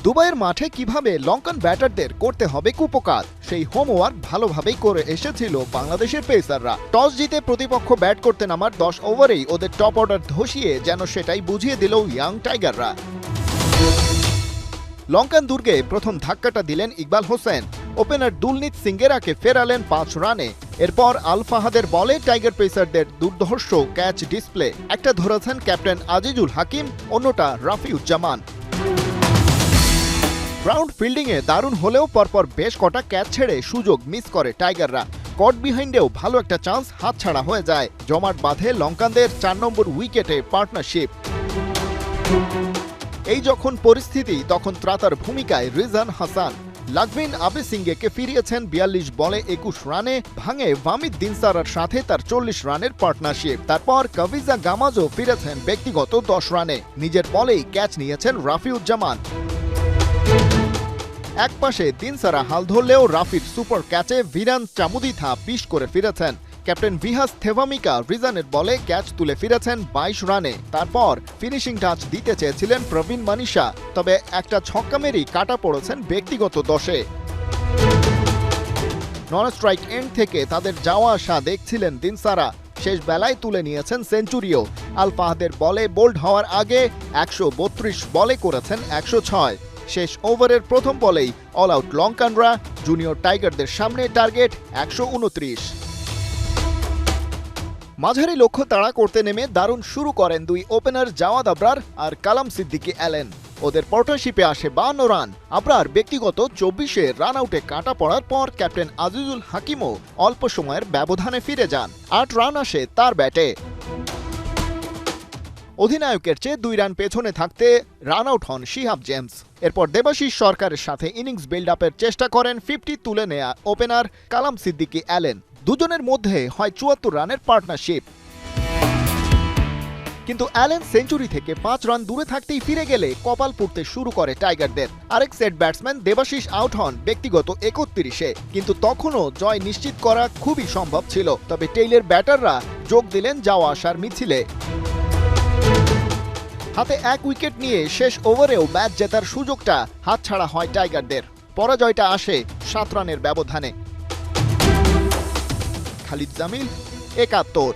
দুবাইয়ের মাঠে কিভাবে লঙ্কান ব্যাটারদের করতে হবে কুপকাত, সেই হোমওয়ার্ক ভালোভাবেই করে এসেছিল বাংলাদেশের পেসাররা। টস জিতে প্রতিপক্ষ ব্যাট করতে নামার 10 ওভারেই ওদের টপ অর্ডার ধসিয়ে যেন সেটাই বুঝিয়ে দিল ইয়াং টাইগাররা। লঙ্কান দুর্গে প্রথম ধাক্কাটা দিলেন ইকবাল হোসেন। ওপেনার দুলনিত সিঙ্গেরাকে ফেরালেন 5 রানে। এরপর আল ফাহাদের বলে টাইগার পেসারদের দুর্ধর্ষ ক্যাচ ডিসপ্লে। একটা ধরেছেন ক্যাপ্টেন আজিজুল হাকিম, অন্যটা রাফিউজ্জামান। গ্রাউন্ড ফিল্ডিংয়ে দারুণ হলেও পরপর বেশ কটা ক্যাচ ছেড়ে সুযোগ মিস করে টাইগাররা। কট বিহাইন্ডেও ভালো একটা চান্স হাতছাড়া হয়ে যায়। জমাট বাঁধে লঙ্কানদের 4 নম্বর উইকেটে পার্টনারশিপ। এই যখন পরিস্থিতি, তখন ত্রাতার ভূমিকায় রিজান হাসান। লাকভিন আবেসিঙ্গেকে ফিরিয়েছেন 42 বলে 21 রানে। ভাঙে ভামিদ দিনসারার সাথে তার 40 রানের পার্টনারশিপ। তারপর কাভিজা গামাজও ফিরেছেন ব্যক্তিগত 10 রানে। নিজের বলেই ক্যাচ নিয়েছেন রাফিউজ্জামান। একপাশে দিনসারা হাল ধরলেও রাফির সুপার ক্যাচে ভিরান চামুদিথা পিশ করে ফিরেছেন। ক্যাপ্টেন ভিহাস থেভামিকা রিজানের বলে ক্যাচ তুলে ফিরেছেন 22 রানে। তারপর ফিনিশিং টাচ দিতে চেয়েছিলেন প্রবীণ মানিশা, তবে একটা ছক্কা মেরেই কাটা পড়েছেন ব্যক্তিগত 10-এ। নন স্ট্রাইক এন্ড থেকে তাদের যাওয়া আসা দেখছিলেন দিনসারা। শেষ বেলায় তুলে নিয়েছেন সেঞ্চুরিও। আল ফাহাদের বলে বোল্ড হওয়ার আগে 132 বলে করেছেন 106। শেষ ওভারের প্রথম বলেই অল আউট লঙ্কানরা। জুনিয়র টাইগারদের সামনে টার্গেট 129। মাঝারি লক্ষ্য তাড়া করতে নেমে দারুণ শুরু করেন দুই ওপেনার জাওয়াদ আবরার আর কালাম সিদ্দিকী অ্যালেন। ওদের পার্টনারশিপে আসে 52 রান। আবরার ব্যক্তিগত 24-এ রান আউটে কাটা পড়ার পর ক্যাপ্টেন আজিজুল হাকিমও অল্প সময়ের ব্যবধানে ফিরে যান। 8 রান আসে তার ব্যাটে। অধিনায়কের চেয়ে 2 রান পেছনে থাকতে রান আউট হন শিহাব জেমস। এরপর দেবাশিস সরকারের সাথে ইনিংস বিল্ড আপের চেষ্টা করেন 50 তুলে নেয়া ওপেনার কালাম সিদ্দিকী অ্যালেন। দুজনের মধ্যে হয় 74 রানের পার্টনারশিপ। কিন্তু অ্যালেন সেঞ্চুরি থেকে 5 রান দূরে থাকতেই ফিরে গেলে কপাল পুড়তে শুরু করে টাইগারদের। আরেক সেট ব্যাটসম্যান দেবাশিস আউট হন ব্যক্তিগত 31-এ। কিন্তু তখনও জয় নিশ্চিত করা খুবই সম্ভব ছিল। তবে টেইলের ব্যাটাররা যোগ দিলেন যাওয়া আসার মিছিলে। হাতে 1 উইকেট নিয়ে শেষ ওভারেও ম্যাচ জেতার সুযোগটা হাতছাড়া হয় টাইগারদের। পরাজয়টা আসে 7 রানের ব্যবধানে। খালিদ জামিল, 71।